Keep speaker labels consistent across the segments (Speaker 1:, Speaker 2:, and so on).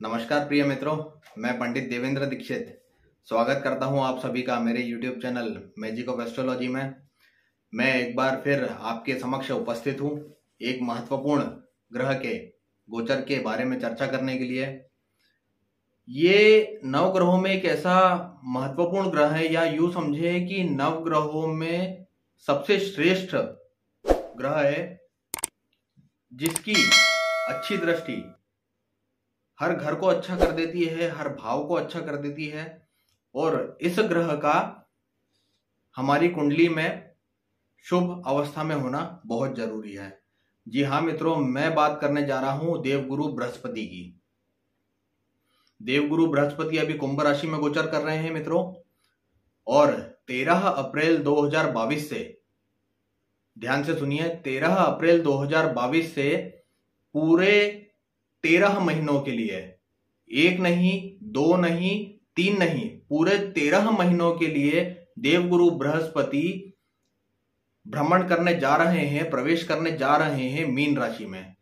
Speaker 1: नमस्कार प्रिय मित्रों, मैं पंडित देवेंद्र दीक्षित स्वागत करता हूं आप सभी का मेरे YouTube channel magic of astrology में। मैं एक बार फिर आपके समक्ष उपस्थित हूं एक महत्वपूर्ण ग्रह के गोचर के बारे में चर्चा करने के लिए। ये नव ग्रहों में एक ऐसा महत्वपूर्ण ग्रह है, या यूं समझे कि नव ग्रहों में सबसे श्रेष्ठ ग्रह है, जिसकी अच्छी दृष्टि हर घर को अच्छा कर देती है, हर भाव को अच्छा कर देती है। और इस ग्रह का हमारी कुंडली में शुभ अवस्था में होना बहुत जरूरी है। जी हाँ मित्रों, मैं बात करने जा रहा हूं देवगुरु बृहस्पति की। देवगुरु बृहस्पति अभी कुंभ राशि में गोचर कर रहे हैं मित्रों, और 13 अप्रैल 2022 से, ध्यान से सुनिए, 13 अप्रैल 2022 से पूरे 13 महीनों के लिए, एक नहीं, दो नहीं, तीन नहीं, पूरे 13 महीनों के लिए देवगुरु बृहस्पति भ्रमण करने जा रहे हैं, प्रवेश करने जा रहे हैं मीन राशि में।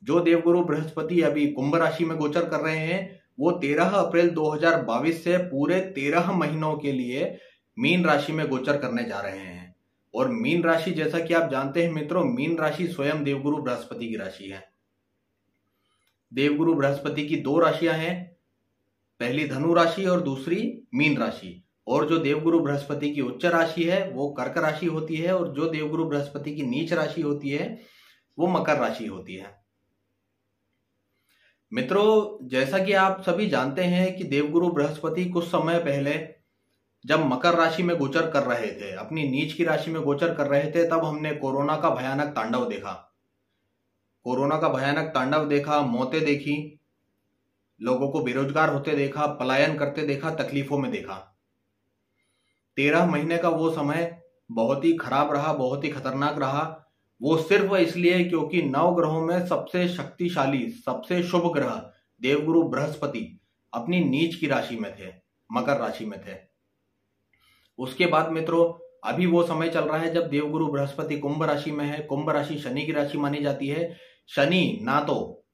Speaker 1: जो देवगुरु बृहस्पति अभी कुंभ राशि में गोचर कर रहे हैं, वो 13 अप्रैल 2022 से पूरे 13 महीनों के लिए मीन राशि में गोचर करने जा रहे हैं। और मीन राशि, जैसा कि आप जानते हैं मित्रों, मीन राशि स्वयं देवगुरु बृहस्पति की राशि है। देवगुरु बृहस्पति की दो राशियां हैं, पहली धनु राशि और दूसरी मीन राशि। और जो देवगुरु बृहस्पति की उच्च राशि है वो कर्क राशि होती है, और जो देवगुरु बृहस्पति की नीच राशि होती है वो मकर राशि होती है। मित्रों, जैसा कि आप सभी जानते हैं कि देवगुरु बृहस्पति कुछ समय पहले जब मकर राशि में गोचर कर रहे थे, अपनी नीच की राशि में गोचर कर रहे थे, तब हमने कोरोना का भयानक तांडव देखा। कोरोना का भयानक तांडव देखा, मौतें देखी, लोगों को बेरोजगार होते देखा, पलायन करते देखा, तकलीफों में देखा। 13 महीने का वो समय बहुत ही खराब रहा, बहुत ही खतरनाक रहा। वो सिर्फ इसलिए क्योंकि नव ग्रहों में सबसे शक्तिशाली, सबसे शुभ ग्रह देवगुरु बृहस्पति अपनी नीच की राशि में थे, मकर राशि में थे। उसके बाद मित्रों, अभी वो समय चल रहा है जब देवगुरु बृहस्पति कुंभ राशि में है। कुंभ राशि शनि की राशि मानी जाती है। शनि ना तो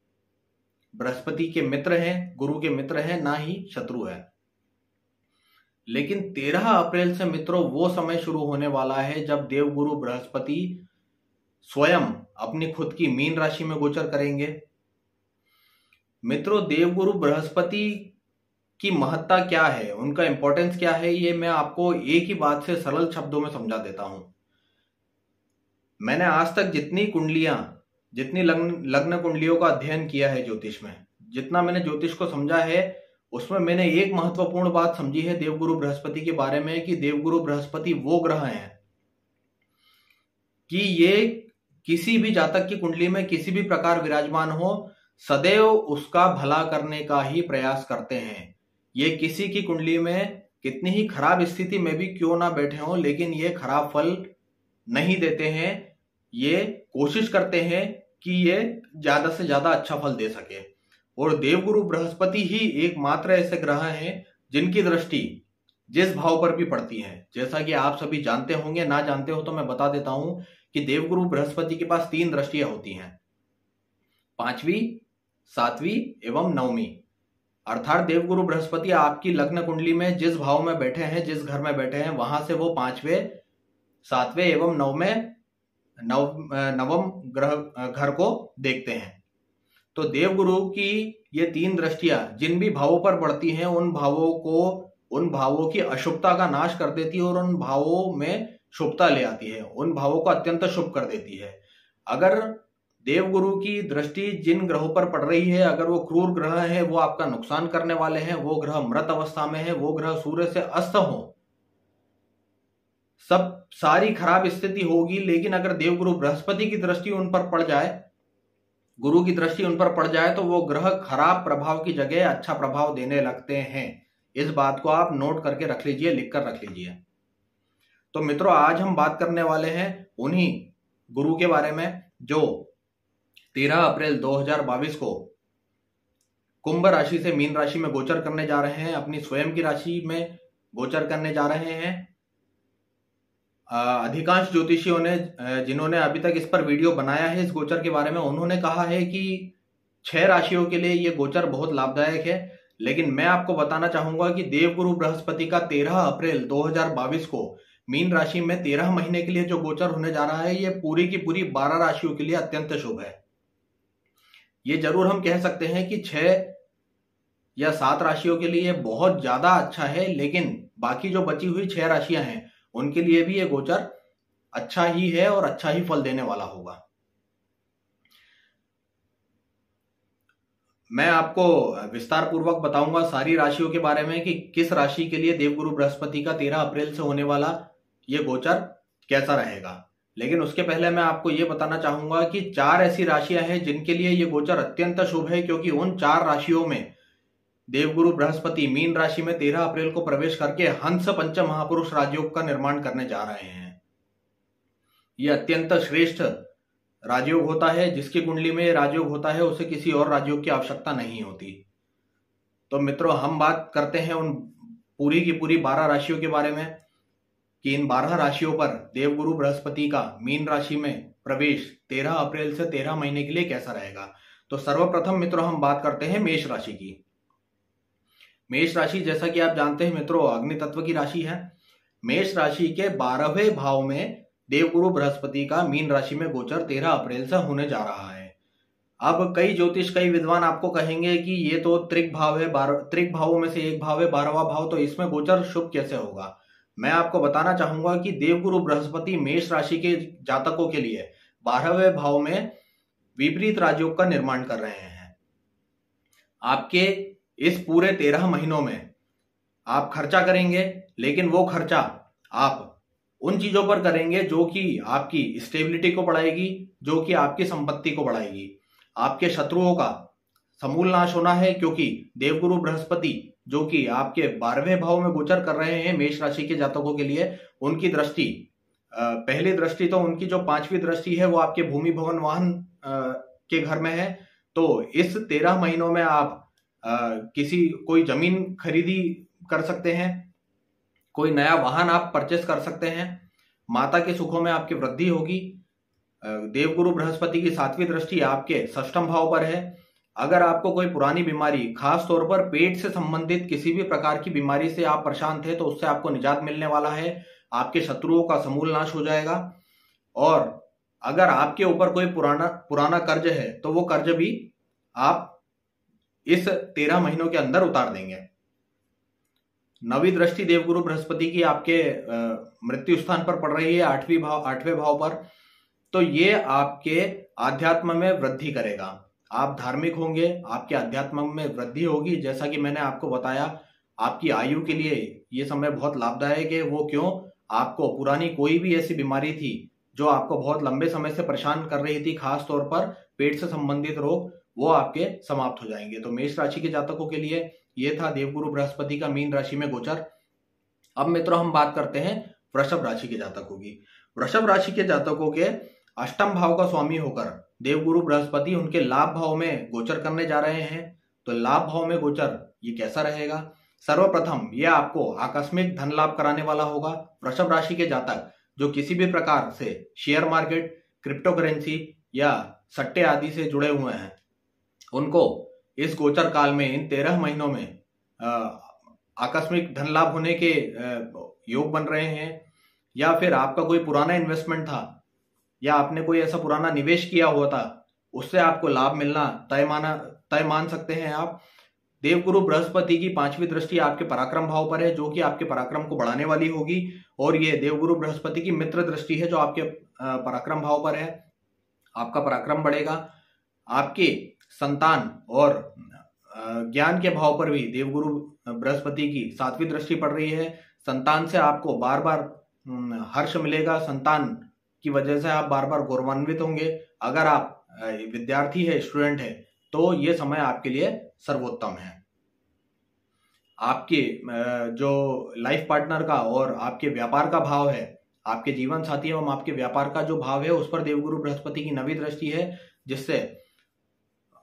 Speaker 1: बृहस्पति के मित्र हैं, गुरु के मित्र हैं, ना ही शत्रु है। लेकिन 13 अप्रैल से मित्रों वो समय शुरू होने वाला है जब देवगुरु बृहस्पति स्वयं अपनी खुद की मीन राशि में गोचर करेंगे। मित्रों, देवगुरु बृहस्पति की महत्ता क्या है, उनका इंपॉर्टेंस क्या है, ये मैं आपको एक ही बात से सरल शब्दों में समझा देता हूं। मैंने आज तक जितनी लग्न कुंडलियों का अध्ययन किया है ज्योतिष में, जितना मैंने ज्योतिष को समझा है, उसमें मैंने एक महत्वपूर्ण बात समझी है देवगुरु बृहस्पति के बारे में, कि देवगुरु बृहस्पति वो ग्रह हैं कि ये किसी भी जातक की कुंडली में किसी भी प्रकार विराजमान हो, सदैव उसका भला करने का ही प्रयास करते हैं। ये किसी की कुंडली में कितनी ही खराब स्थिति में भी क्यों ना बैठे हों, लेकिन ये खराब फल नहीं देते हैं। ये कोशिश करते हैं कि ये ज्यादा से ज्यादा अच्छा फल दे सके। और देवगुरु बृहस्पति ही एकमात्र ऐसे ग्रह हैं जिनकी दृष्टि जिस भाव पर भी पड़ती है, जैसा कि आप सभी जानते होंगे, ना जानते हो तो मैं बता देता हूं कि देवगुरु बृहस्पति के पास 3 दृष्टियां होती हैं, 5वीं, 7वीं एवं 9वीं। अर्थात देवगुरु बृहस्पति आपकी लग्न कुंडली में जिस भाव में बैठे हैं, जिस घर में बैठे हैं, वहां से वो 5वें, 7वें एवं 9वम घर को देखते हैं। तो देवगुरु की ये 3 दृष्टियां जिन भी भावों पर पड़ती हैं, उन भावों की अशुभता का नाश कर देती है और उन भावों में शुभता ले आती है, उन भावों को अत्यंत शुभ कर देती है। अगर देवगुरु की दृष्टि जिन ग्रहों पर पड़ रही है, अगर वो क्रूर ग्रह है, वो आपका नुकसान करने वाले हैं, वो ग्रह मृत अवस्था में है, वो ग्रह सूर्य से अस्त हो, सारी खराब स्थिति होगी। लेकिन अगर देवगुरु बृहस्पति की दृष्टि उन पर पड़ जाए, गुरु की दृष्टि उन पर पड़ जाए, तो वो ग्रह खराब प्रभाव की जगह अच्छा प्रभाव देने लगते हैं। इस बात को आप नोट करके रख लीजिए, लिखकर रख लीजिए। तो मित्रों, आज हम बात करने वाले हैं उन्हीं गुरु के बारे में जो 13 अप्रैल 2022 को कुंभ राशि से मीन राशि में गोचर करने जा रहे हैं, अपनी स्वयं की राशि में गोचर करने जा रहे हैं। अधिकांश ज्योतिषियों ने, जिन्होंने अभी तक इस पर वीडियो बनाया है इस गोचर के बारे में, उन्होंने कहा है कि 6 राशियों के लिए ये गोचर बहुत लाभदायक है। लेकिन मैं आपको बताना चाहूंगा कि देवगुरु बृहस्पति का 13 अप्रैल 2022 को मीन राशि में 13 महीने के लिए जो गोचर होने जा रहा है, ये पूरी की पूरी 12 राशियों के लिए अत्यंत शुभ है। ये जरूर हम कह सकते हैं कि 6 या 7 राशियों के लिए बहुत ज्यादा अच्छा है, लेकिन बाकी जो बची हुई 6 राशियां हैं उनके लिए भी ये गोचर अच्छा ही है और अच्छा ही फल देने वाला होगा। मैं आपको विस्तार पूर्वक बताऊंगा सारी राशियों के बारे में कि किस राशि के लिए देवगुरु बृहस्पति का 13 अप्रैल से होने वाला ये गोचर कैसा रहेगा। लेकिन उसके पहले मैं आपको ये बताना चाहूंगा कि 4 ऐसी राशियां हैं जिनके लिए ये गोचर अत्यंत शुभ है, क्योंकि उन 4 राशियों में देवगुरु बृहस्पति मीन राशि में 13 अप्रैल को प्रवेश करके हंस पंच महापुरुष राजयोग का निर्माण करने जा रहे हैं। ये अत्यंत श्रेष्ठ राजयोग होता है। जिसकी कुंडली में राजयोग होता है उसे किसी और राजयोग की आवश्यकता नहीं होती। तो मित्रों, हम बात करते हैं उन पूरी की पूरी 12 राशियों के बारे में कि इन 12 राशियों पर देवगुरु बृहस्पति का मीन राशि में प्रवेश 13 अप्रैल से 13 महीने के लिए कैसा रहेगा। तो सर्वप्रथम मित्रों हम बात करते हैं मेष राशि की। मेष राशि, जैसा कि आप जानते हैं मित्रों, अग्नि तत्व की राशि है। मेष राशि के 12वें भाव में देवगुरु बृहस्पति का मीन राशि में गोचर 13 अप्रैल से होने जा रहा है। अब कई ज्योतिष, कई विद्वान आपको कहेंगे कि ये तो त्रिक भाव है, त्रिक भावों में से एक भाव है 12वां भाव, तो इसमें गोचर शुभ कैसे होगा। मैं आपको बताना चाहूंगा कि देवगुरु बृहस्पति मेष राशि के जातकों के लिए 12वें भाव में विपरीत राजयोग का निर्माण कर रहे हैं। आपके इस पूरे 13 महीनों में आप खर्चा करेंगे, लेकिन वो खर्चा आप उन चीजों पर करेंगे जो कि आपकी स्टेबिलिटी को बढ़ाएगी, जो कि आपकी संपत्ति को बढ़ाएगी। आपके शत्रुओं का समूल नाश होना है, क्योंकि देवगुरु बृहस्पति जो कि आपके 12वें भाव में गोचर कर रहे हैं मेष राशि के जातकों के लिए, उनकी दृष्टि, पहली दृष्टि तो उनकी जो 5वीं दृष्टि है वो आपके भूमि भवन वाहन के घर में है। तो इस 13 महीनों में आप कोई जमीन खरीदी कर सकते हैं, कोई नया वाहन आप परचेस कर सकते हैं, माता के सुखों में आपकी वृद्धि होगी। देवगुरु बृहस्पति की 7वीं दृष्टि आपके 6ष्ठम भाव पर है। अगर आपको कोई पुरानी बीमारी, खास तौर पर पेट से संबंधित किसी भी प्रकार की बीमारी से आप परेशान थे, तो उससे आपको निजात मिलने वाला है। आपके शत्रुओं का समूल नाश हो जाएगा। और अगर आपके ऊपर कोई पुराना कर्ज है तो वो कर्ज भी आप इस 13 महीनों के अंदर उतार देंगे। 9वीं दृष्टि देवगुरु बृहस्पति की आपके मृत्यु स्थान पर पड़ रही है, 8वें भाव पर। तो ये आपके आध्यात्म में वृद्धि करेगा। आप धार्मिक होंगे, आपके आध्यात्म में वृद्धि होगी। जैसा कि मैंने आपको बताया, आपकी आयु के लिए ये समय बहुत लाभदायक है। वो क्यों? आपको पुरानी कोई भी ऐसी बीमारी थी जो आपको बहुत लंबे समय से परेशान कर रही थी, खास तौर पर पेट से संबंधित रोग, वो आपके समाप्त हो जाएंगे। तो मेष राशि के जातकों के लिए ये था देवगुरु बृहस्पति का मीन राशि में गोचर। अब मित्रों हम बात करते हैं वृषभ राशि के जातकों की। वृषभ राशि के जातकों के 8म भाव का स्वामी होकर देवगुरु बृहस्पति उनके लाभ भाव में गोचर करने जा रहे हैं। तो लाभ भाव में गोचर ये कैसा रहेगा? सर्वप्रथम यह आपको आकस्मिक धन लाभ कराने वाला होगा। वृषभ राशि के जातक जो किसी भी प्रकार से शेयर मार्केट, क्रिप्टो करेंसी या सट्टे आदि से जुड़े हुए हैं, उनको इस गोचर काल में, इन 13 महीनों में आकस्मिक धन लाभ होने के योग बन रहे हैं। या फिर आपका कोई पुराना इन्वेस्टमेंट था या आपने कोई ऐसा पुराना निवेश किया हुआ था, उससे आपको लाभ मिलना तय मान सकते हैं आप। देवगुरु बृहस्पति की 5वीं दृष्टि आपके पराक्रम भाव पर है, जो कि आपके पराक्रम को बढ़ाने वाली होगी। और ये देवगुरु बृहस्पति की मित्र दृष्टि है जो आपके पराक्रम भाव पर है। आपका पराक्रम बढ़ेगा। आपके संतान और ज्ञान के भाव पर भी देवगुरु बृहस्पति की 7वीं दृष्टि पड़ रही है। संतान से आपको बार बार हर्ष मिलेगा। संतान की वजह से आप बार बार गौरवान्वित होंगे। अगर आप विद्यार्थी है, स्टूडेंट है, तो ये समय आपके लिए सर्वोत्तम है। आपके जो लाइफ पार्टनर का और आपके व्यापार का भाव है, आपके जीवन साथी एवं आपके व्यापार का जो भाव है, उस पर देवगुरु बृहस्पति की 9वीं दृष्टि है, जिससे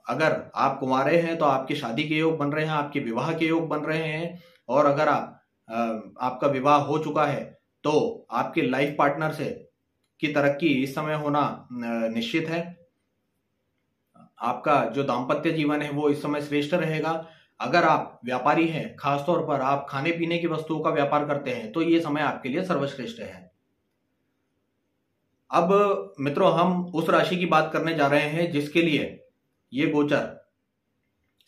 Speaker 1: अगर आप कुंवारे हैं तो आपके शादी के योग बन रहे हैं, आपके विवाह के योग बन रहे हैं। और अगर आपका विवाह हो चुका है तो आपके लाइफ पार्टनर से की तरक्की इस समय होना निश्चित है। आपका जो दाम्पत्य जीवन है वो इस समय श्रेष्ठ रहेगा। अगर आप व्यापारी हैं, खासतौर पर आप खाने पीने की वस्तुओं का व्यापार करते हैं, तो ये समय आपके लिए सर्वश्रेष्ठ है। अब मित्रों, हम उस राशि की बात करने जा रहे हैं जिसके लिए ये गोचर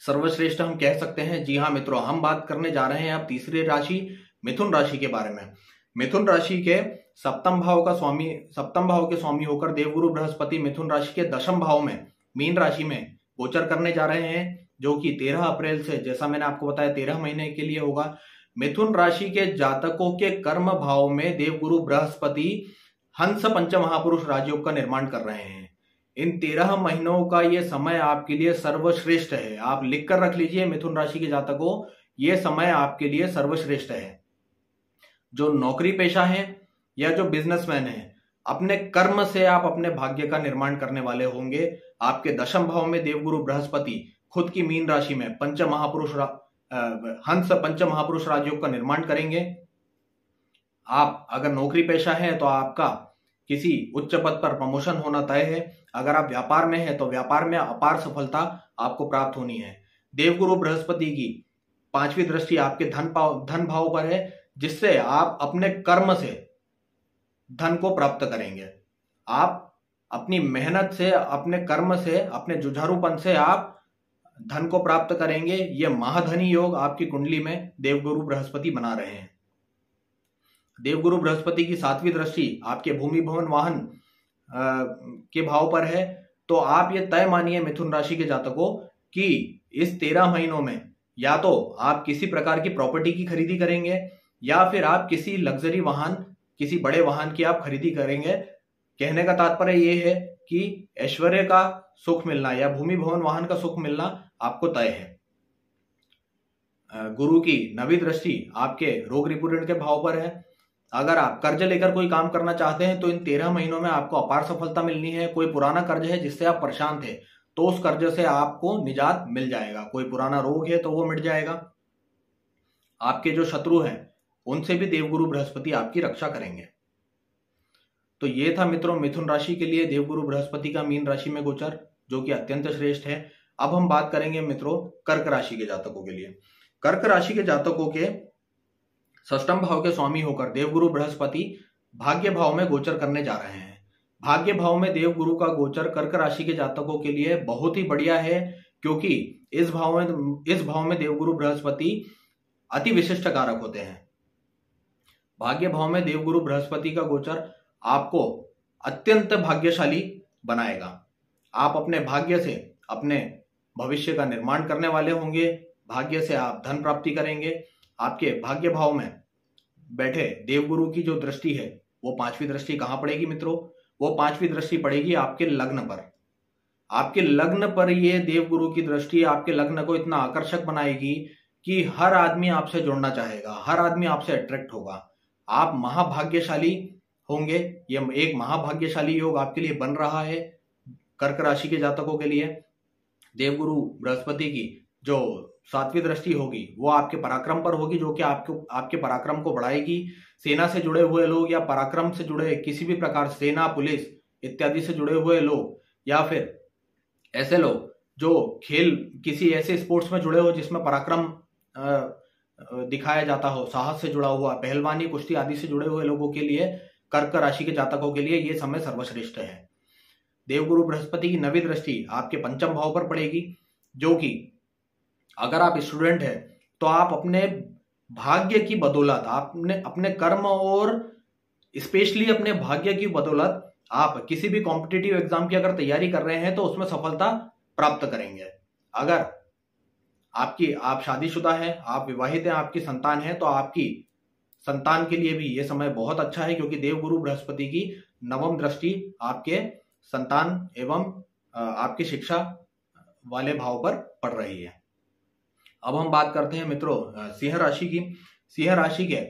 Speaker 1: सर्वश्रेष्ठ हम कह सकते हैं। जी हाँ मित्रों, हम बात करने जा रहे हैं अब तीसरी राशि मिथुन राशि के बारे में। मिथुन राशि के सप्तम भाव के स्वामी होकर देवगुरु बृहस्पति मिथुन राशि के दशम भाव में मीन राशि में गोचर करने जा रहे हैं, जो कि 13 अप्रैल से, जैसा मैंने आपको बताया, 13 महीने के लिए होगा। मिथुन राशि के जातकों के कर्म भाव में देवगुरु बृहस्पति हंस पंच महापुरुष राजयोग का निर्माण कर रहे हैं। इन 13 महीनों का ये समय आपके लिए सर्वश्रेष्ठ है। आप लिख कर रख लीजिए मिथुन राशि के जातकों, ये समय आपके लिए सर्वश्रेष्ठ है। जो नौकरी पेशा है या जो बिजनेसमैन है, अपने कर्म से आप अपने भाग्य का निर्माण करने वाले होंगे। आपके दशम भाव में देवगुरु बृहस्पति खुद की मीन राशि में हंस पंच महापुरुष राजयोग का निर्माण करेंगे। आप अगर नौकरी पेशा है तो आपका किसी उच्च पद पर प्रमोशन होना तय है। अगर आप व्यापार में हैं तो व्यापार में अपार सफलता आपको प्राप्त होनी है। देवगुरु बृहस्पति की 5वीं दृष्टि आपके धन भाव पर है, जिससे आप अपने कर्म से धन को प्राप्त करेंगे। आप अपनी मेहनत से, अपने कर्म से, अपने जुझारूपन से आप धन को प्राप्त करेंगे। ये महाधनी योग आपकी कुंडली में देवगुरु बृहस्पति बना रहे हैं। देवगुरु बृहस्पति की 7वीं दृष्टि आपके भूमि भवन वाहन के भाव पर है। तो आप ये तय मानिए मिथुन राशि के जातकों कि इस 13 महीनों में या तो आप किसी प्रकार की प्रॉपर्टी की खरीदी करेंगे या फिर आप किसी लग्जरी वाहन, किसी बड़े वाहन की आप खरीदी करेंगे। कहने का तात्पर्य ये है कि ऐश्वर्य का सुख मिलना या भूमि भवन वाहन का सुख मिलना आपको तय है। गुरु की 9वीं दृष्टि आपके रोग रिपुण के भाव पर है। अगर आप कर्ज लेकर कोई काम करना चाहते हैं तो इन 13 महीनों में आपको अपार सफलता मिलनी है। कोई पुराना कर्ज है जिससे आप परेशान थे तो उस कर्ज से आपको निजात मिल जाएगा। कोई पुराना रोग है तो वो मिट जाएगा। आपके जो शत्रु हैं उनसे भी देवगुरु बृहस्पति आपकी रक्षा करेंगे। तो ये था मित्रों मिथुन राशि के लिए देवगुरु बृहस्पति का मीन राशि में गोचर, जो कि अत्यंत श्रेष्ठ है। अब हम बात करेंगे मित्रों कर्क राशि के जातकों के लिए। कर्क राशि के जातकों के षष्ठम भाव के स्वामी होकर देवगुरु बृहस्पति भाग्य भाव में गोचर करने जा रहे हैं। भाग्य भाव में देवगुरु का गोचर कर्क राशि के जातकों के लिए बहुत ही बढ़िया है, क्योंकि इस भाव में देवगुरु बृहस्पति अति विशिष्ट कारक होते हैं। भाग्य भाव में देवगुरु बृहस्पति का गोचर आपको अत्यंत भाग्यशाली बनाएगा। आप अपने भाग्य से अपने भविष्य का निर्माण करने वाले होंगे। भाग्य से आप धन प्राप्ति करेंगे। आपके भाग्य भाव में बैठे देवगुरु की जो दृष्टि है वो 5वीं दृष्टि कहां पड़ेगी मित्रों? वो 5वीं दृष्टि पड़ेगी आपके लग्न पर। आपके लग्न पर ये देवगुरु की दृष्टि आपके लग्न को इतना आकर्षक बनाएगी कि हर आदमी आपसे जुड़ना चाहेगा, हर आदमी आपसे अट्रैक्ट होगा। आप महाभाग्यशाली होंगे। यह एक महाभाग्यशाली योग आपके लिए बन रहा है कर्क राशि के जातकों के लिए। देवगुरु बृहस्पति की जो 7वीं दृष्टि होगी वो आपके पराक्रम पर होगी, जो कि आपके पराक्रम को बढ़ाएगी। सेना से जुड़े हुए लोग या पराक्रम से जुड़े किसी भी प्रकार, सेना, पुलिस इत्यादि से जुड़े हुए लोग, या फिर ऐसे लोग जो किसी ऐसे स्पोर्ट्स में जुड़े हो जिसमें पराक्रम दिखाया जाता हो, साहस से जुड़ा हुआ, पहलवानी, कुश्ती आदि से जुड़े हुए लोगों के लिए, कर्क राशि के जातकों के लिए ये समय सर्वश्रेष्ठ है। देवगुरु बृहस्पति की 9वीं दृष्टि आपके पंचम भाव पर पड़ेगी, जो कि अगर आप स्टूडेंट हैं तो आप अपने भाग्य की बदौलत, आपने अपने कर्म और स्पेशली अपने भाग्य की बदौलत आप किसी भी कॉम्पिटिटिव एग्जाम की अगर तैयारी कर रहे हैं तो उसमें सफलता प्राप्त करेंगे। अगर आप शादीशुदा हैं, आप विवाहित हैं, आपकी संतान है, तो आपकी संतान के लिए भी यह समय बहुत अच्छा है, क्योंकि देवगुरु बृहस्पति की 9वीं दृष्टि आपके संतान एवं आपकी शिक्षा वाले भाव पर पड़ रही है। अब हम बात करते हैं मित्रों सिंह राशि की। सिंह राशि के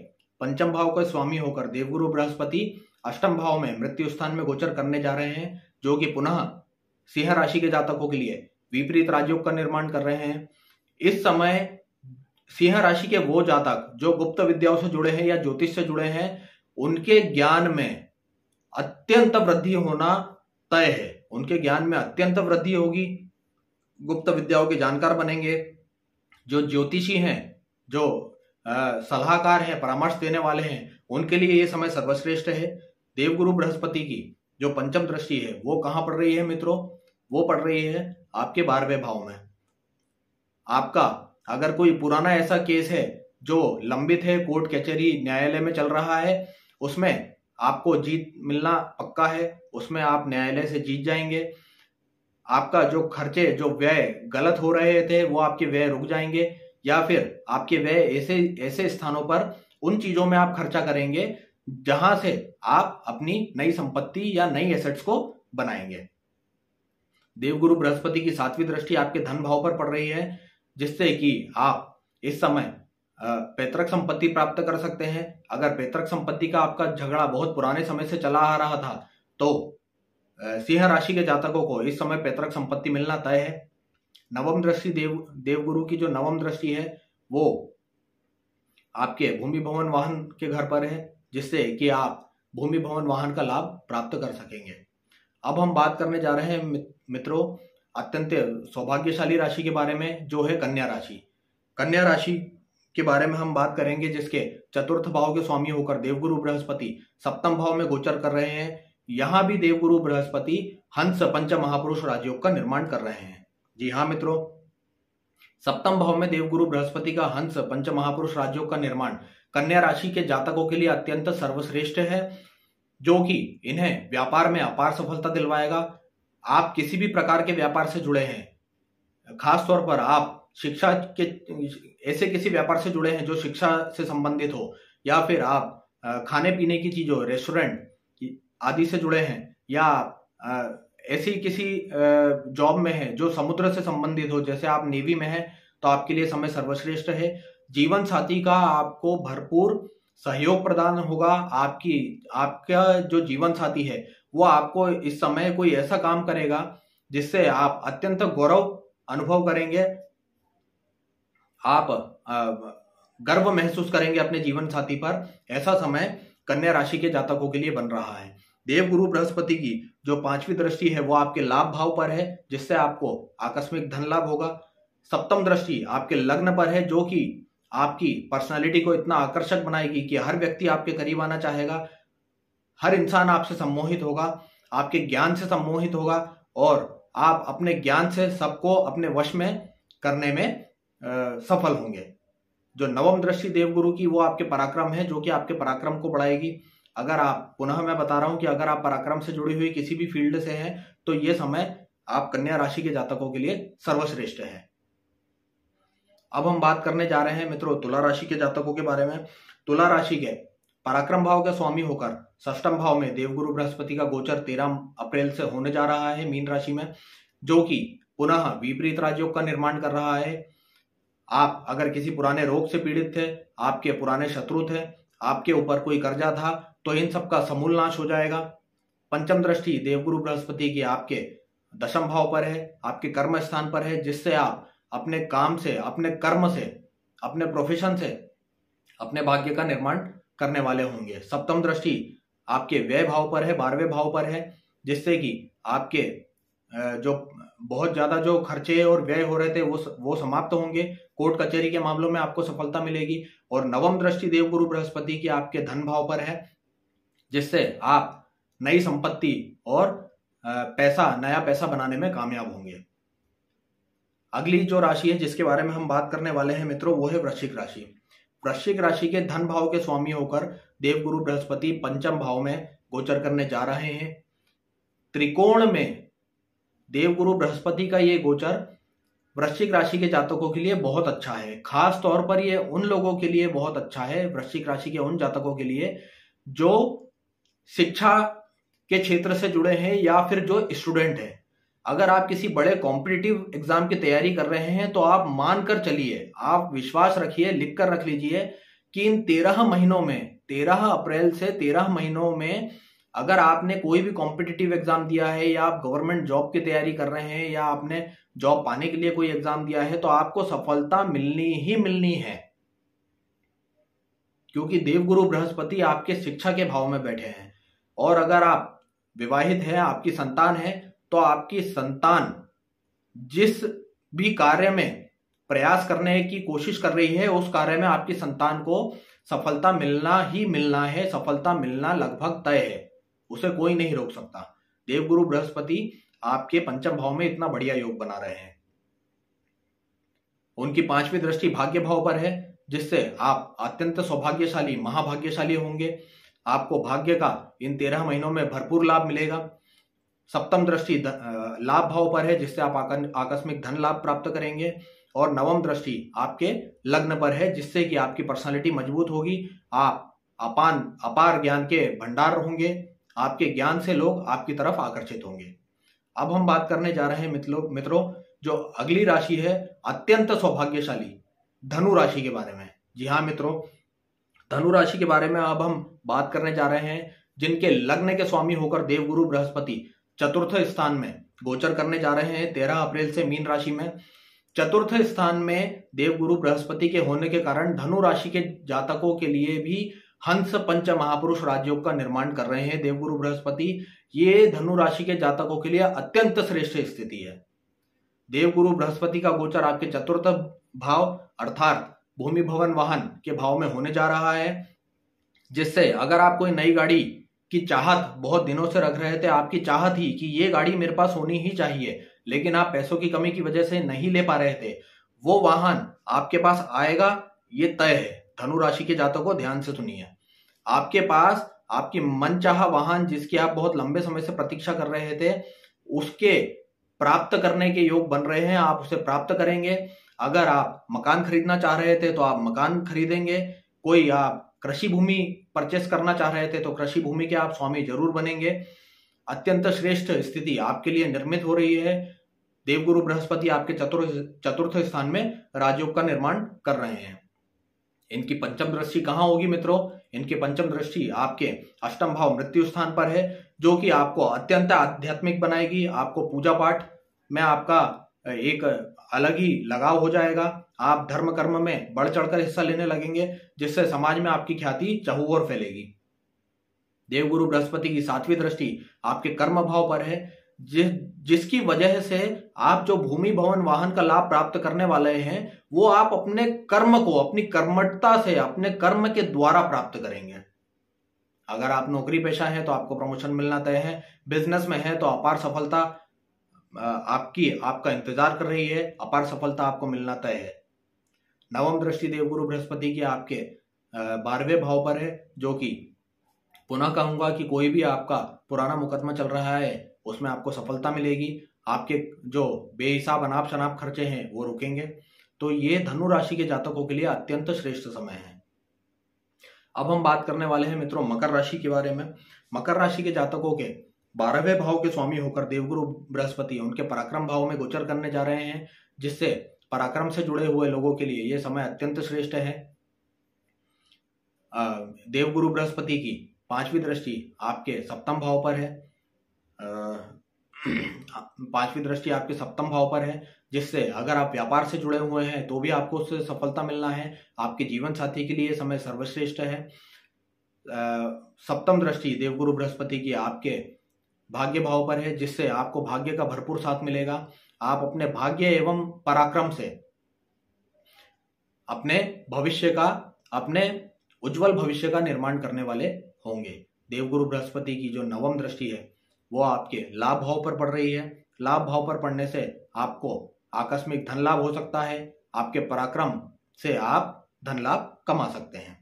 Speaker 1: पंचम भाव का स्वामी होकर देवगुरु बृहस्पति अष्टम भाव में मृत्यु स्थान में गोचर करने जा रहे हैं, जो कि पुनः सिंह राशि के जातकों के लिए विपरीत राजयोग का निर्माण कर रहे हैं। इस समय सिंह राशि के वो जातक जो गुप्त विद्याओं से जुड़े हैं या ज्योतिष से जुड़े हैं, उनके ज्ञान में अत्यंत वृद्धि होना तय है। उनके ज्ञान में अत्यंत वृद्धि होगी। गुप्त विद्याओं के जानकार बनेंगे। जो ज्योतिषी हैं, जो सलाहकार हैं, परामर्श देने वाले हैं, उनके लिए ये समय सर्वश्रेष्ठ है। देवगुरु बृहस्पति की जो पंचम दृष्टि है वो कहाँ पड़ रही है मित्रों? वो पड़ रही है आपके 12वें भाव में। आपका अगर कोई पुराना ऐसा केस है जो लंबित है, कोर्ट कचहरी न्यायालय में चल रहा है, उसमें आपको जीत मिलना पक्का है, उसमें आप न्यायालय से जीत जाएंगे। आपका जो खर्चे, जो व्यय गलत हो रहे थे, वो आपके व्यय रुक जाएंगे, या फिर आपके व्यय ऐसे ऐसे स्थानों पर उन चीजों में आप खर्चा करेंगे जहां से आप अपनी नई संपत्ति या नई एसेट्स को बनाएंगे। देवगुरु बृहस्पति की 7वीं दृष्टि आपके धन भाव पर पड़ रही है, जिससे कि आप इस समय पैतृक संपत्ति प्राप्त कर सकते हैं। अगर पैतृक संपत्ति का आपका झगड़ा बहुत पुराने समय से चला आ रहा था तो सिंह राशि के जातकों को इस समय पैतृक संपत्ति मिलना तय है। नवम दृष्टि देवगुरु की जो नवम दृष्टि है वो आपके भूमि भवन वाहन के घर पर है, जिससे कि आप भूमि भवन वाहन का लाभ प्राप्त कर सकेंगे। अब हम बात करने जा रहे हैं मित्रों अत्यंत सौभाग्यशाली राशि के बारे में, जो है कन्या राशि। कन्या राशि के बारे में हम बात करेंगे, जिसके चतुर्थ भाव के स्वामी होकर देवगुरु बृहस्पति सप्तम भाव में गोचर कर रहे हैं। यहां भी देवगुरु बृहस्पति हंस पंच महापुरुष राजयोग का निर्माण कर रहे हैं। जी हाँ मित्रों, सप्तम भाव में देवगुरु बृहस्पति का हंस पंच महापुरुष राजयोग का निर्माण कन्या राशि के जातकों के लिए अत्यंत सर्वश्रेष्ठ है, जो कि इन्हें व्यापार में अपार सफलता दिलवाएगा। आप किसी भी प्रकार के व्यापार से जुड़े हैं, खासतौर पर आप शिक्षा के ऐसे किसी व्यापार से जुड़े हैं जो शिक्षा से संबंधित हो, या फिर आप खाने पीने की चीजों, रेस्टोरेंट आदि से जुड़े हैं, या ऐसी किसी जॉब में है जो समुद्र से संबंधित हो, जैसे आप नेवी में हैं, तो आपके लिए समय सर्वश्रेष्ठ है। जीवन साथी का आपको भरपूर सहयोग प्रदान होगा। आपका जो जीवन साथी है वो आपको इस समय कोई ऐसा काम करेगा जिससे आप अत्यंत गौरव अनुभव करेंगे। आप गर्व महसूस करेंगे अपने जीवन साथी पर। ऐसा समय कन्या राशि के जातकों के लिए बन रहा है। देवगुरु बृहस्पति की जो 5वीं दृष्टि है वो आपके लाभ भाव पर है, जिससे आपको आकस्मिक धन लाभ होगा। सप्तम दृष्टि आपके लग्न पर है, जो कि आपकी पर्सनालिटी को इतना आकर्षक बनाएगी कि हर व्यक्ति आपके करीब आना चाहेगा, हर इंसान आपसे सम्मोहित होगा, आपके ज्ञान से सम्मोहित होगा, और आप अपने ज्ञान से सबको अपने वश में करने में सफल होंगे। जो नवम दृष्टि देवगुरु की वो आपके पराक्रम है, जो कि आपके पराक्रम को बढ़ाएगी। अगर आप, पुनः मैं बता रहा हूं कि अगर आप पराक्रम से जुड़ी हुई किसी भी फील्ड से हैं तो ये समय आप कन्या राशि के जातकों के लिए सर्वश्रेष्ठ है। अब हम बात करने जा रहे हैं मित्रों तुला राशि के जातकों के बारे में। तुला राशि के पराक्रम भाव के स्वामी होकर षष्ठम भाव में देवगुरु बृहस्पति का गोचर 13 अप्रैल से होने जा रहा है मीन राशि में, जो कि पुनः विपरीत राजयोग का निर्माण कर रहा है। आप अगर किसी पुराने रोग से पीड़ित थे, आपके पुराने शत्रु थे, आपके ऊपर कोई कर्जा था, तो इन सब का समूल नाश हो जाएगा। पंचम दृष्टि देवगुरु बृहस्पति की आपके दशम भाव पर है, आपके कर्म स्थान पर है, जिससे आप अपने काम से, अपने कर्म से, अपने प्रोफेशन से अपने भाग्य का निर्माण करने वाले होंगे। सप्तम दृष्टि आपके व्यय भाव पर है, 12वें भाव पर है, जिससे कि आपके जो बहुत ज्यादा जो खर्चे और व्यय हो रहे थे वो समाप्त होंगे। कोर्ट कचहरी के मामलों में आपको सफलता मिलेगी। और नवम दृष्टि देवगुरु बृहस्पति की आपके धन भाव पर है, जिससे आप नई संपत्ति और नया पैसा बनाने में कामयाब होंगे। अगली जो राशि है जिसके बारे में हम बात करने वाले हैं मित्रों, वो है वृश्चिक राशि। वृश्चिक राशि के धन भाव के स्वामी होकर देवगुरु बृहस्पति पंचम भाव में गोचर करने जा रहे हैं। त्रिकोण में देवगुरु बृहस्पति का ये गोचर वृश्चिक राशि के जातकों के लिए बहुत अच्छा है। खास तौर पर ये उन लोगों के लिए बहुत अच्छा है, वृश्चिक राशि के उन जातकों के लिए जो शिक्षा के क्षेत्र से जुड़े हैं या फिर जो स्टूडेंट है। अगर आप किसी बड़े कॉम्पिटिटिव एग्जाम की तैयारी कर रहे हैं तो आप मानकर चलिए, आप विश्वास रखिए, लिख कर रख लीजिए कि इन 13 महीनों में, 13 अप्रैल से 13 महीनों में अगर आपने कोई भी कॉम्पिटिटिव एग्जाम दिया है, या आप गवर्नमेंट जॉब की तैयारी कर रहे हैं, या आपने जॉब पाने के लिए कोई एग्जाम दिया है, तो आपको सफलता मिलनी ही मिलनी है। क्योंकि देवगुरु बृहस्पति आपके शिक्षा के भाव में बैठे हैं। और अगर आप विवाहित हैं, आपकी संतान है, तो आपकी संतान जिस भी कार्य में प्रयास करने की कोशिश कर रही है, उस कार्य में आपकी संतान को सफलता मिलना ही मिलना है। सफलता मिलना लगभग तय है, उसे कोई नहीं रोक सकता। देवगुरु बृहस्पति आपके पंचम भाव में इतना बढ़िया योग बना रहे हैं। उनकी 5वीं दृष्टि भाग्य भाव पर है, जिससे आप अत्यंत सौभाग्यशाली महाभाग्यशाली होंगे। आपको भाग्य का इन 13 महीनों में भरपूर लाभ मिलेगा। सप्तम दृष्टि लाभ भाव पर है, जिससे आप आकस्मिक धन लाभ प्राप्त करेंगे। और नवम दृष्टि आपके लग्न पर है, जिससे कि आपकी पर्सनालिटी मजबूत होगी। आप अपार ज्ञान के भंडार होंगे। आपके ज्ञान से लोग आपकी तरफ आकर्षित होंगे। अब हम बात करने जा रहे हैं मित्रों जो अगली राशि है अत्यंत सौभाग्यशाली धनु राशि के बारे में। जी हाँ मित्रों, धनु राशि के बारे में अब हम बात करने जा रहे हैं, जिनके लग्न के स्वामी होकर देवगुरु बृहस्पति चतुर्थ स्थान में गोचर करने जा रहे हैं 13 अप्रैल से मीन राशि में। चतुर्थ स्थान में देवगुरु बृहस्पति के होने के कारण धनु राशि के जातकों के लिए भी हंस पंच महापुरुष राजयोग का निर्माण कर रहे हैं देवगुरु बृहस्पति। ये धनु राशि के जातकों के लिए अत्यंत श्रेष्ठ स्थिति है। देवगुरु बृहस्पति का गोचर आपके चतुर्थ भाव अर्थात भूमि भवन वाहन के भाव में होने जा रहा है, जिससे अगर आप कोई नई गाड़ी की चाहत बहुत दिनों से रख रहे थे, आपकी चाहत ही कि ये गाड़ी मेरे पास होनी ही चाहिए, लेकिन आप पैसों की कमी की वजह से नहीं ले पा रहे थे, वो वाहन आपके पास आएगा, ये तय है। धनु राशि के जातकों ध्यान से सुनिए, आपके पास आपकी मनचाहा वाहन जिसकी आप बहुत लंबे समय से प्रतीक्षा कर रहे थे, उसके प्राप्त करने के योग बन रहे हैं। आप उसे प्राप्त करेंगे। अगर आप मकान खरीदना चाह रहे थे तो आप मकान खरीदेंगे। कोई आप कृषि भूमि परचेस करना चाह रहे थे तो कृषि भूमि के आप स्वामी जरूर बनेंगे। अत्यंत श्रेष्ठ स्थिति आपके लिए निर्मित हो रही है। देवगुरु बृहस्पति आपके चतुर्थ स्थान में राजयोग का निर्माण कर रहे हैं। इनकी पंचम दृष्टि कहाँ होगी मित्रों? इनकी पंचम दृष्टि आपके अष्टम भाव मृत्यु स्थान पर है, जो कि आपको अत्यंत आध्यात्मिक बनाएगी। आपको पूजा पाठ में आपका एक अलग ही लगाव हो जाएगा। आप धर्म कर्म में बढ़ चढ़कर हिस्सा लेने लगेंगे, जिससे समाज में आपकी ख्याति चहुओर फैलेगी। देवगुरु बृहस्पति की 7वीं दृष्टि आपके कर्म भाव पर है, जिसकी वजह से आप जो भूमि भवन वाहन का लाभ प्राप्त करने वाले हैं, वो आप अपने कर्म को अपनी कर्मठता से अपने कर्म के द्वारा प्राप्त करेंगे। अगर आप नौकरी पेशा है तो आपको प्रमोशन मिलना तय है। बिजनेस में है तो अपार सफलता आपका इंतजार कर रही है। अपार सफलता आपको मिलना तय है। नवम दृष्टि देवगुरु बृहस्पति की आपके 12वें भाव पर है, जो कि पुनः कहूंगा कि कोई भी आपका पुराना मुकदमा चल रहा है उसमें आपको सफलता मिलेगी। आपके जो बेहिसाब अनाप शनाप खर्चे हैं वो रुकेंगे। तो ये धनु राशि के जातकों के लिए अत्यंत श्रेष्ठ समय है। अब हम बात करने वाले हैं मित्रों मकर राशि के बारे में। मकर राशि के जातकों के 12वें भाव के स्वामी होकर देवगुरु बृहस्पति उनके पराक्रम भाव में गोचर करने जा रहे हैं, जिससे पराक्रम से जुड़े हुए लोगों के लिए यह समय अत्यंत श्रेष्ठ है। देवगुरु बृहस्पति की 5वीं दृष्टि आपके सप्तम भाव पर है। 5वीं दृष्टि आपके सप्तम भाव पर है, जिससे अगर आप व्यापार से जुड़े हुए हैं तो भी आपको उससे सफलता मिलना है। आपके जीवन साथी के लिए समय सर्वश्रेष्ठ है। सप्तम दृष्टि देवगुरु बृहस्पति की आपके भाग्य भाव पर है, जिससे आपको भाग्य का भरपूर साथ मिलेगा। आप अपने भाग्य एवं पराक्रम से अपने उज्जवल भविष्य का निर्माण करने वाले होंगे। देवगुरु बृहस्पति की जो नवम दृष्टि है वो आपके लाभ भाव पर पड़ रही है। लाभ भाव पर पड़ने से आपको आकस्मिक धन लाभ हो सकता है। आपके पराक्रम से आप धन लाभ कमा सकते हैं।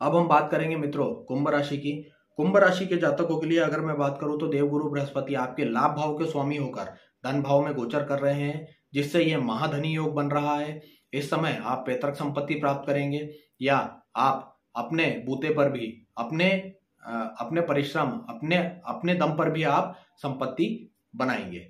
Speaker 1: अब हम बात करेंगे मित्रों कुंभ राशि की। कुंभ राशि के जातकों के लिए अगर मैं बात करूं तो देवगुरु बृहस्पति आपके लाभ भाव के स्वामी होकर धन भाव में गोचर कर रहे हैं, जिससे यह महाधनी योग बन रहा है। इस समय आप पैतृक संपत्ति प्राप्त करेंगे, या आप अपने बूते पर भी अपने परिश्रम अपने दम पर भी आप संपत्ति बनाएंगे।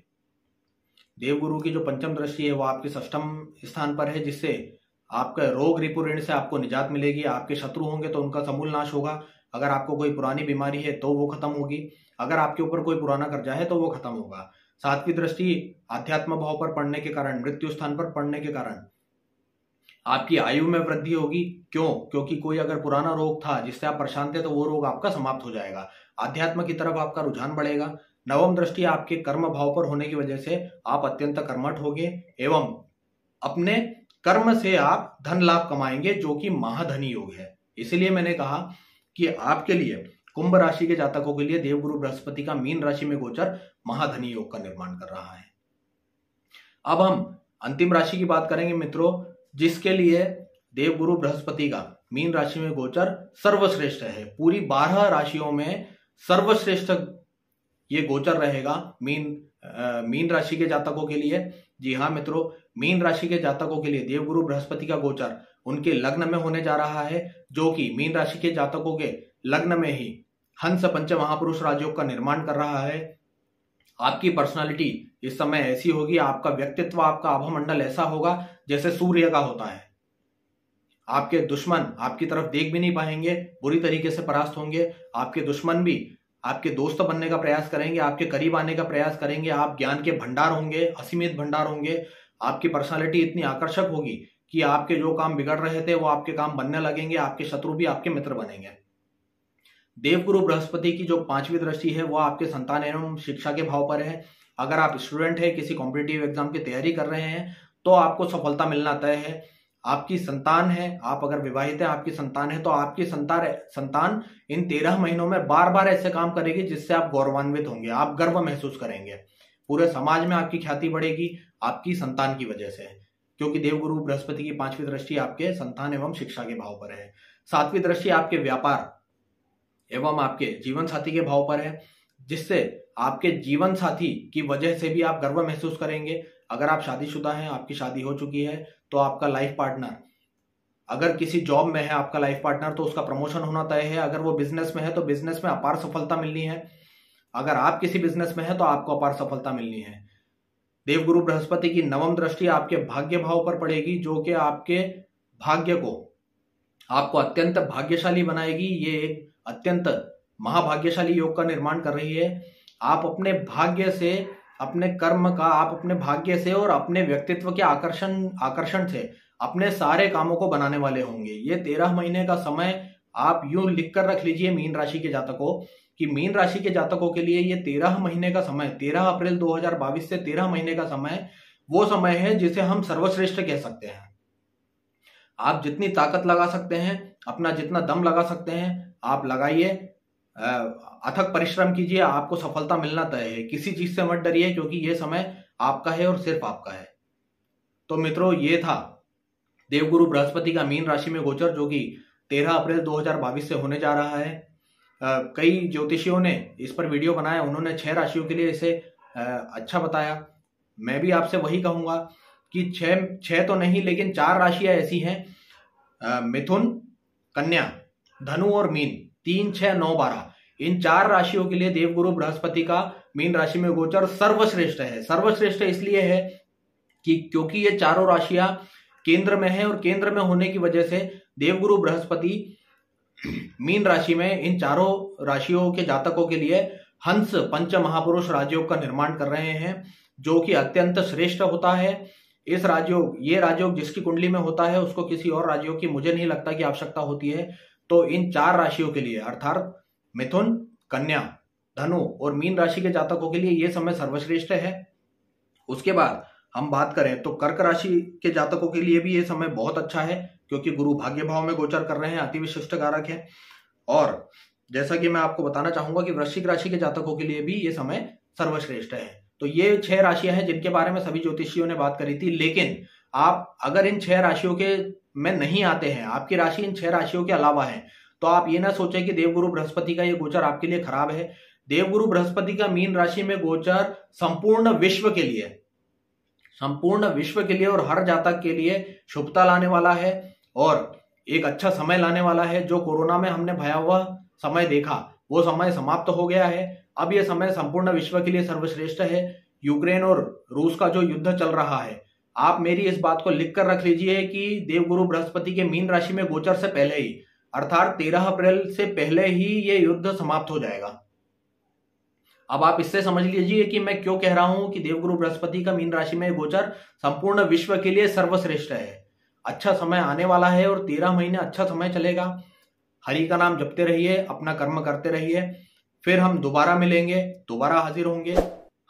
Speaker 1: देवगुरु की जो पंचम दृष्टि है वो आपके षष्ठम स्थान पर है, जिससे आपका रोग रिपु ऋण से आपको निजात मिलेगी। आपके शत्रु होंगे तो उनका समूल नाश होगा। अगर आपको कोई पुरानी बीमारी है तो वो खत्म होगी। अगर आपके ऊपर कोई पुराना कर्जा है तो वो खत्म होगा। 7वीं दृष्टि आध्यात्म भाव पर पड़ने के कारण, मृत्यु स्थान पर पड़ने के कारण आपकी आयु में वृद्धि होगी। क्यों? क्योंकि कोई अगर पुराना रोग था जिससे आप परेशान थे तो वो रोग आपका समाप्त हो जाएगा। आध्यात्म की तरफ आपका रुझान बढ़ेगा। नवम दृष्टि आपके कर्म भाव पर होने की वजह से आप अत्यंत कर्मठ होंगे एवं अपने कर्म से आप धन लाभ कमाएंगे, जो कि महाधनी योग है। इसलिए मैंने कहा कि आपके लिए कुंभ राशि के जातकों के लिए देवगुरु बृहस्पति का मीन राशि में गोचर महाधनी योग का निर्माण कर रहा है। अब हम अंतिम राशि की बात करेंगे मित्रों, जिसके लिए देवगुरु बृहस्पति का मीन राशि में गोचर सर्वश्रेष्ठ है। पूरी 12 राशियों में सर्वश्रेष्ठ ये गोचर रहेगा मीन राशि के जातकों के लिए। जी हाँ मित्रों, मीन राशि के जातकों के लिए देवगुरु बृहस्पति का गोचर उनके लग्न में होने जा रहा है, जो कि मीन राशि के जातकों के लग्न में ही हंस पंच महापुरुष राजयोग का निर्माण कर रहा है। आपकी पर्सनालिटी इस समय ऐसी होगी, आपका व्यक्तित्व, आपका आभामंडल ऐसा होगा जैसे सूर्य का होता है। आपके दुश्मन आपकी तरफ देख भी नहीं पाएंगे, बुरी तरीके से परास्त होंगे। आपके दुश्मन भी आपके दोस्त बनने का प्रयास करेंगे, आपके करीब आने का प्रयास करेंगे। आप ज्ञान के भंडार होंगे, असीमित भंडार होंगे। आपकी पर्सनालिटी इतनी आकर्षक होगी कि आपके जो काम बिगड़ रहे थे वो आपके काम बनने लगेंगे, आपके शत्रु भी आपके मित्र बनेंगे। देवगुरु बृहस्पति की जो 5वीं दृष्टि है वह आपके संतान एवं शिक्षा के भाव पर है। अगर आप स्टूडेंट है, किसी कॉम्पिटिटिव एग्जाम की तैयारी कर रहे हैं, तो आपको सफलता मिलना तय है। आपकी संतान है, आप अगर विवाहित है, आपकी संतान है, तो आपकी संतान इन 13 महीनों में बार बार ऐसे काम करेगी जिससे आप गौरवान्वित होंगे, आप गर्व महसूस करेंगे। पूरे समाज में आपकी ख्याति बढ़ेगी आपकी संतान की वजह से, क्योंकि देवगुरु बृहस्पति की 5वीं दृष्टि आपके संतान एवं शिक्षा के भाव पर है। 7वीं दृष्टि आपके व्यापार एवं आपके जीवन साथी के भाव पर है, जिससे आपके जीवन साथी की वजह से भी आप गर्व महसूस करेंगे। अगर आप शादीशुदा हैं, आपकी शादी हो चुकी है, तो आपका लाइफ पार्टनर, अगर किसी जॉब में है आपका लाइफ पार्टनर, तो उसका प्रमोशन होना तय है। अगर वो बिजनेस में है तो बिजनेस में अपार सफलता मिलनी है। अगर आप किसी बिजनेस में है तो आपको अपार सफलता मिलनी है। देवगुरु बृहस्पति की 9वीं दृष्टि आपके भाग्य भाव पर पड़ेगी, जो कि आपके भाग्य को आपको अत्यंत भाग्यशाली बनाएगी। ये एक अत्यंत महाभाग्यशाली योग का निर्माण कर रही है। आप अपने भाग्य से, अपने कर्म का, आप अपने भाग्य से और अपने व्यक्तित्व के आकर्षण से अपने सारे कामों को बनाने वाले होंगे। ये 13 महीने का समय आप यूं लिख कर रख लीजिए मीन राशि के जातकों कि मीन राशि के जातकों के लिए ये 13 महीने का समय, 13 अप्रैल 2022 से 13 महीने का समय वो समय है जिसे हम सर्वश्रेष्ठ कह सकते हैं। आप जितनी ताकत लगा सकते हैं, अपना जितना दम लगा सकते हैं, आप लगाइए, अथक परिश्रम कीजिए, आपको सफलता मिलना तय है। किसी चीज से मत डरिए, क्योंकि ये समय आपका है और सिर्फ आपका है। तो मित्रों, ये था देवगुरु बृहस्पति का मीन राशि में गोचर, जो कि 13 अप्रैल 2022 से होने जा रहा है। कई ज्योतिषियों ने इस पर वीडियो बनाया, उन्होंने 6 राशियों के लिए इसे अच्छा बताया। मैं भी आपसे वही कहूंगा कि 6 तो नहीं, लेकिन 4 राशियां ऐसी हैं, मिथुन, कन्या, धनु और मीन, 3, 6, 9, 12, इन 4 राशियों के लिए देवगुरु बृहस्पति का मीन राशि में गोचर सर्वश्रेष्ठ है। सर्वश्रेष्ठ इसलिए है कि क्योंकि ये चारों राशियां केंद्र में है, और केंद्र में होने की वजह से देवगुरु बृहस्पति मीन राशि में इन चारों राशियों के जातकों के लिए हंस पंच महापुरुष राजयोग का निर्माण कर रहे हैं, जो कि अत्यंत श्रेष्ठ होता है। इस राजयोग, ये राजयोग जिसकी कुंडली में होता है, उसको किसी और राजयोग की मुझे नहीं लगता कि आवश्यकता होती है। तो इन 4 राशियों के लिए, अर्थात मिथुन, कन्या, धनु और मीन राशि के जातकों के लिए यह समय सर्वश्रेष्ठ है। उसके बाद हम बात करें तो कर्क राशि के जातकों के लिए भी यह समय बहुत अच्छा है, क्योंकि गुरु भाग्य भाव में गोचर कर रहे हैं, अति विशिष्ट कारक है। और जैसा कि मैं आपको बताना चाहूंगा कि वृश्चिक राशि के जातकों के लिए भी ये समय सर्वश्रेष्ठ है। तो ये 6 राशियां हैं जिनके बारे में सभी ज्योतिषियों ने बात करी थी। लेकिन आप अगर इन 6 राशियों के में नहीं आते हैं, आपकी राशि इन 6 राशियों के अलावा है, तो आप ये ना सोचें कि देवगुरु बृहस्पति का ये गोचर आपके लिए खराब है। देवगुरु बृहस्पति का मीन राशि में गोचर संपूर्ण विश्व के लिए, संपूर्ण विश्व के लिए और हर जातक के लिए शुभता लाने वाला है और एक अच्छा समय लाने वाला है। जो कोरोना में हमने भयावह समय देखा, वो समय समाप्त हो गया है। अब यह समय संपूर्ण विश्व के लिए सर्वश्रेष्ठ है। यूक्रेन और रूस का जो युद्ध चल रहा है, आप मेरी इस बात को लिख कर रख लीजिए कि देवगुरु बृहस्पति के मीन राशि में गोचर से पहले ही, अर्थात 13 अप्रैल से पहले ही ये युद्ध समाप्त हो जाएगा। अब आप इससे समझ लीजिए कि मैं क्यों कह रहा हूं कि देवगुरु बृहस्पति का मीन राशि में गोचर संपूर्ण विश्व के लिए सर्वश्रेष्ठ है। अच्छा समय आने वाला है और 13 महीने अच्छा समय चलेगा। हरि का नाम जपते रहिए, अपना कर्म करते रहिए। फिर हम दोबारा मिलेंगे, दोबारा हाजिर होंगे।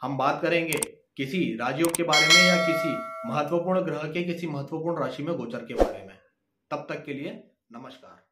Speaker 1: हम बात करेंगे किसी राजयोग के बारे में या किसी महत्वपूर्ण ग्रह के किसी महत्वपूर्ण राशि में गोचर के बारे में। तब तक के लिए नमस्कार।